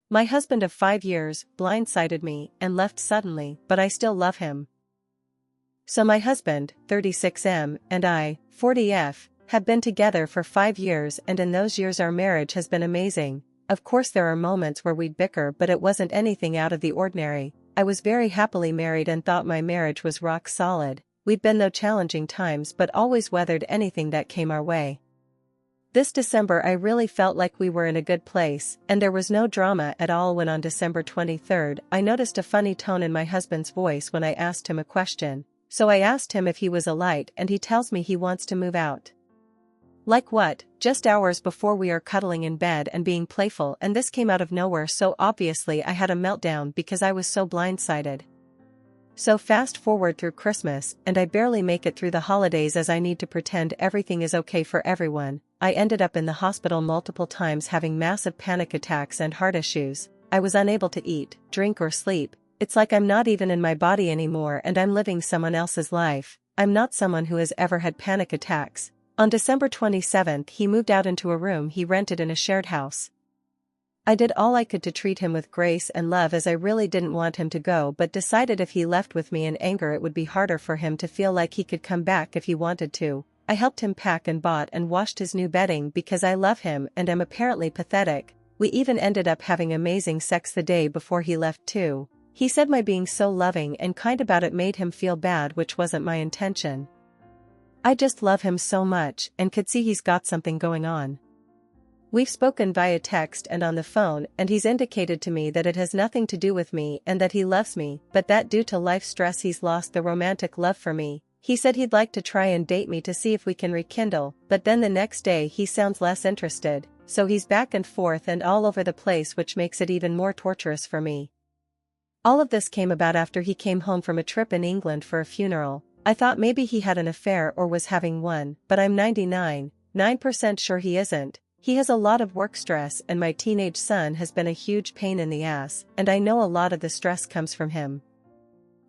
My husband of 5 years blindsided me and left suddenly, but I still love him. So my husband, 36M, and I, 40F, have been together for 5 years, and in those years our marriage has been amazing. Of course there are moments where we'd bicker, but it wasn't anything out of the ordinary. I was very happily married and thought my marriage was rock solid. We'd been through challenging times but always weathered anything that came our way. This December I really felt like we were in a good place, and there was no drama at all when on December 23rd I noticed a funny tone in my husband's voice when I asked him a question. So I asked him if he was a light, and he tells me he wants to move out. Like what? Just hours before we are cuddling in bed and being playful, and this came out of nowhere, so obviously I had a meltdown because I was so blindsided. So fast forward through Christmas, and I barely make it through the holidays as I need to pretend everything is okay for everyone. I ended up in the hospital multiple times having massive panic attacks and heart issues. I was unable to eat, drink or sleep. It's like I'm not even in my body anymore and I'm living someone else's life. I'm not someone who has ever had panic attacks. On December 27th he moved out into a room he rented in a shared house. I did all I could to treat him with grace and love as I really didn't want him to go, but decided if he left with me in anger it would be harder for him to feel like he could come back if he wanted to. I helped him pack and bought and washed his new bedding because I love him and am apparently pathetic. We even ended up having amazing sex the day before he left too. He said my being so loving and kind about it made him feel bad, which wasn't my intention. I just love him so much and could see he's got something going on. We've spoken via text and on the phone, and he's indicated to me that it has nothing to do with me and that he loves me, but that due to life stress he's lost the romantic love for me. He said he'd like to try and date me to see if we can rekindle, but then the next day he sounds less interested, so he's back and forth and all over the place, which makes it even more torturous for me. All of this came about after he came home from a trip in England for a funeral. I thought maybe he had an affair or was having one, but I'm 99.9% sure he isn't. He has a lot of work stress and my teenage son has been a huge pain in the ass, and I know a lot of the stress comes from him.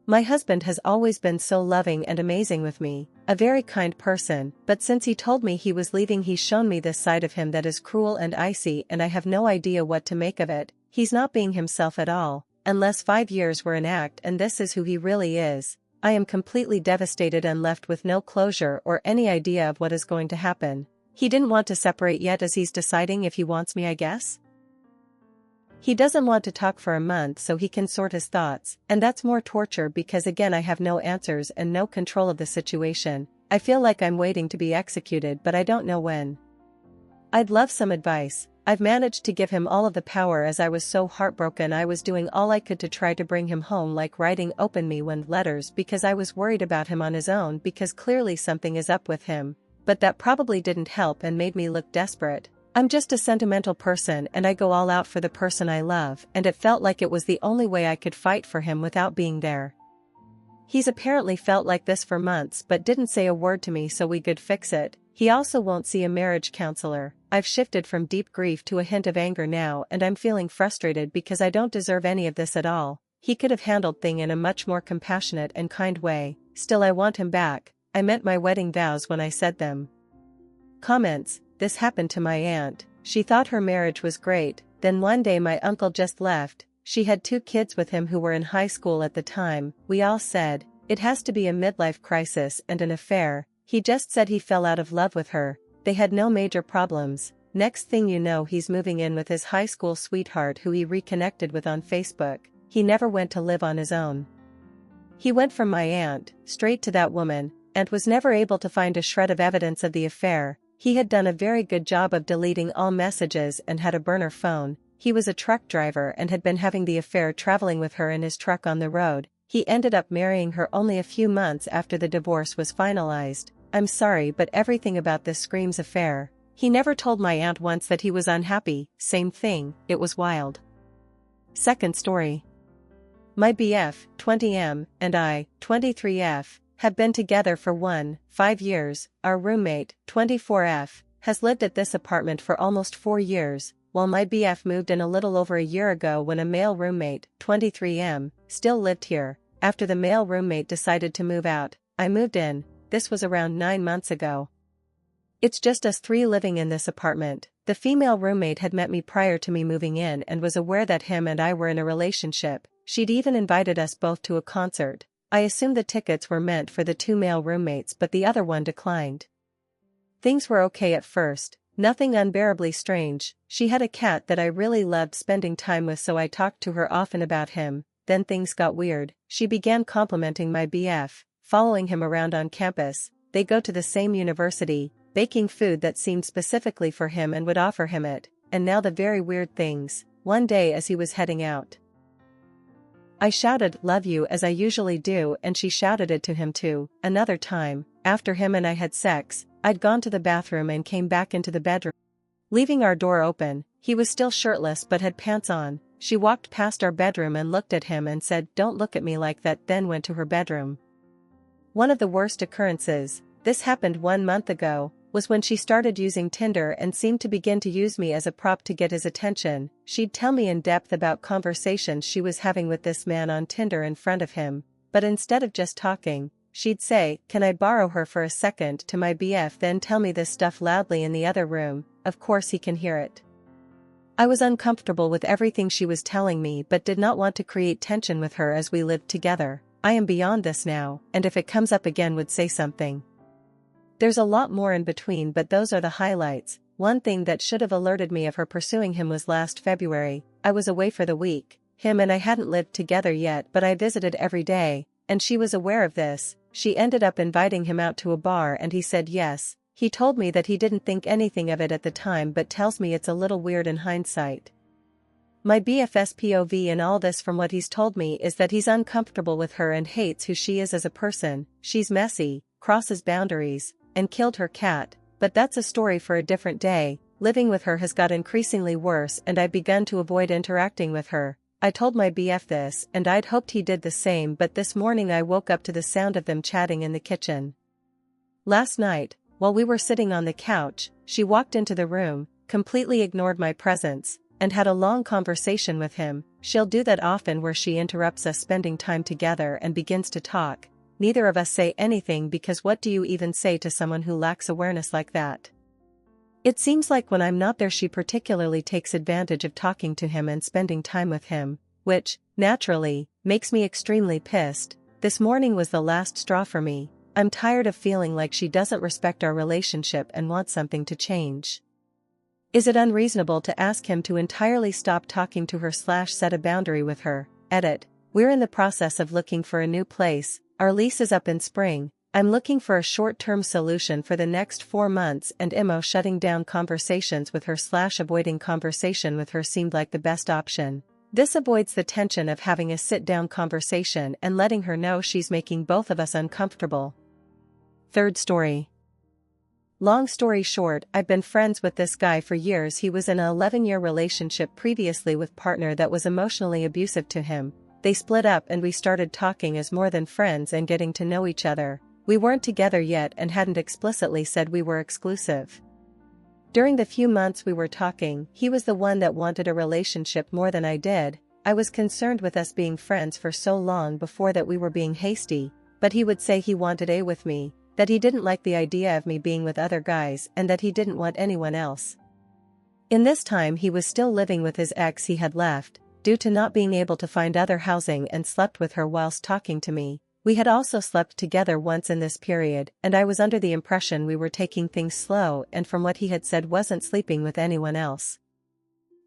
My husband has always been so loving and amazing with me, a very kind person, but since he told me he was leaving he's shown me this side of him that is cruel and icy, and I have no idea what to make of it. He's not being himself at all, unless 5 years were an act and this is who he really is. I am completely devastated and left with no closure or any idea of what is going to happen. He didn't want to separate yet as he's deciding if he wants me, I guess. He doesn't want to talk for a month so he can sort his thoughts, and that's more torture because again I have no answers and no control of the situation. I feel like I'm waiting to be executed, but I don't know when. I'd love some advice. I've managed to give him all of the power as I was so heartbroken. I was doing all I could to try to bring him home, like writing open me when letters because I was worried about him on his own because clearly something is up with him. But that probably didn't help and made me look desperate. I'm just a sentimental person and I go all out for the person I love, and it felt like it was the only way I could fight for him without being there. He's apparently felt like this for months but didn't say a word to me so we could fix it. He also won't see a marriage counselor. I've shifted from deep grief to a hint of anger now, and I'm feeling frustrated because I don't deserve any of this at all. He could have handled things in a much more compassionate and kind way. Still, I want him back. I meant my wedding vows when I said them. Comments. This happened to my aunt. She thought her marriage was great, then one day my uncle just left. She had 2 kids with him who were in high school at the time. We all said, it has to be a midlife crisis and an affair. He just said he fell out of love with her. They had no major problems. Next thing you know he's moving in with his high school sweetheart who he reconnected with on Facebook. He never went to live on his own. He went from my aunt, straight to that woman, and was never able to find a shred of evidence of the affair. He had done a very good job of deleting all messages and had a burner phone. He was a truck driver and had been having the affair traveling with her in his truck on the road. He ended up marrying her only a few months after the divorce was finalized. I'm sorry, but everything about this screams affair. He never told my aunt once that he was unhappy. Same thing, it was wild. Second story. My BF, 20M, and I, 23F, have been together for 5 years. Our roommate, 24F, has lived at this apartment for almost 4 years, while my BF moved in a little over a year ago when a male roommate, 23M, still lived here. After the male roommate decided to move out, I moved in. This was around 9 months ago. It's just us three living in this apartment. The female roommate had met me prior to me moving in and was aware that him and I were in a relationship. She'd even invited us both to a concert. I assumed the tickets were meant for the two male roommates, but the other one declined. Things were okay at first, nothing unbearably strange. She had a cat that I really loved spending time with, so I talked to her often about him. Then things got weird. She began complimenting my BF, following him around on campus. They go to the same university, baking food that seemed specifically for him and would offer him it. And now the very weird things. One day as he was heading out, I shouted, "Love you," as I usually do, and she shouted it to him too. Another time, after him and I had sex, I'd gone to the bathroom and came back into the bedroom. Leaving our door open, he was still shirtless but had pants on. She walked past our bedroom and looked at him and said, "Don't look at me like that," then went to her bedroom. One of the worst occurrences, this happened 1 month ago, was when she started using Tinder and seemed to begin to use me as a prop to get his attention. She'd tell me in depth about conversations she was having with this man on Tinder in front of him, but instead of just talking, she'd say, "Can I borrow her for a second?" to my BF, then tell me this stuff loudly in the other room. Of course he can hear it. I was uncomfortable with everything she was telling me but did not want to create tension with her as we lived together. I am beyond this now, and if it comes up again would say something. There's a lot more in between, but those are the highlights. One thing that should have alerted me of her pursuing him was last February. I was away for the week. Him and I hadn't lived together yet, but I visited every day, and she was aware of this. She ended up inviting him out to a bar and he said yes. He told me that he didn't think anything of it at the time but tells me it's a little weird in hindsight. My BF's POV in all this, from what he's told me, is that he's uncomfortable with her and hates who she is as a person. She's messy, crosses boundaries, and killed her cat, but that's a story for a different day. Living with her has got increasingly worse and I've begun to avoid interacting with her. I told my BF this and I'd hoped he did the same, but this morning I woke up to the sound of them chatting in the kitchen. Last night, while we were sitting on the couch, she walked into the room, completely ignored my presence, and had a long conversation with him. She'll do that often where she interrupts us spending time together and begins to talk. Neither of us say anything because what do you even say to someone who lacks awareness like that? It seems like when I'm not there she particularly takes advantage of talking to him and spending time with him, which, naturally, makes me extremely pissed. This morning was the last straw for me. I'm tired of feeling like she doesn't respect our relationship and wants something to change. Is it unreasonable to ask him to entirely stop talking to her / set a boundary with her? Edit. We're in the process of looking for a new place. Our lease is up in spring. I'm looking for a short-term solution for the next 4 months, and Imo shutting down conversations with her / avoiding conversation with her seemed like the best option. This avoids the tension of having a sit-down conversation and letting her know she's making both of us uncomfortable. Third story. Long story short, I've been friends with this guy for years. He was in an 11-year relationship previously with partner that was emotionally abusive to him. They split up and we started talking as more than friends and getting to know each other. We weren't together yet and hadn't explicitly said we were exclusive. During the few months we were talking, he was the one that wanted a relationship more than I did. I was concerned with us being friends for so long before that we were being hasty, but he would say he wanted a with me, that he didn't like the idea of me being with other guys and that he didn't want anyone else. In this time he was still living with his ex he had left, due to not being able to find other housing, and slept with her whilst talking to me. We had also slept together once in this period, and I was under the impression we were taking things slow, and from what he had said wasn't sleeping with anyone else.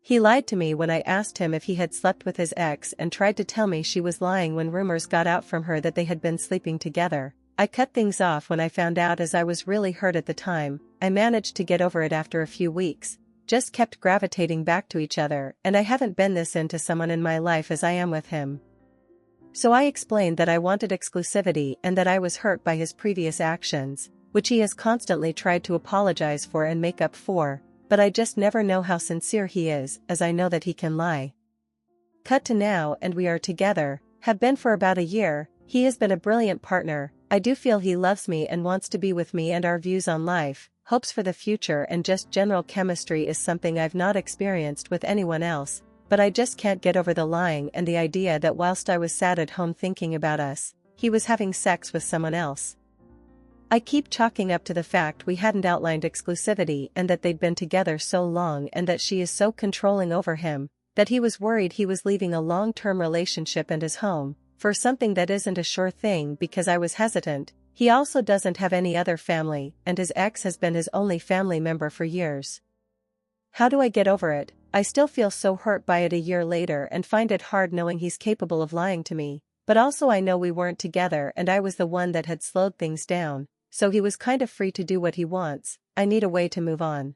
He lied to me when I asked him if he had slept with his ex and tried to tell me she was lying when rumors got out from her that they had been sleeping together. I cut things off when I found out as I was really hurt at the time. I managed to get over it after a few weeks. Just kept gravitating back to each other, and I haven't been this into someone in my life as I am with him. So I explained that I wanted exclusivity and that I was hurt by his previous actions, which he has constantly tried to apologize for and make up for, but I just never know how sincere he is, as I know that he can lie. Cut to now and we are together, have been for about a year. He has been a brilliant partner. I do feel he loves me and wants to be with me, and our views on life, hopes for the future and just general chemistry is something I've not experienced with anyone else, but I just can't get over the lying and the idea that whilst I was sad at home thinking about us, he was having sex with someone else. I keep chalking up to the fact we hadn't outlined exclusivity and that they'd been together so long and that she is so controlling over him, that he was worried he was leaving a long-term relationship and his home, for something that isn't a sure thing because I was hesitant. He also doesn't have any other family and his ex has been his only family member for years. How do I get over it? I still feel so hurt by it a year later and find it hard knowing he's capable of lying to me, but also I know we weren't together and I was the one that had slowed things down, so he was kind of free to do what he wants. I need a way to move on.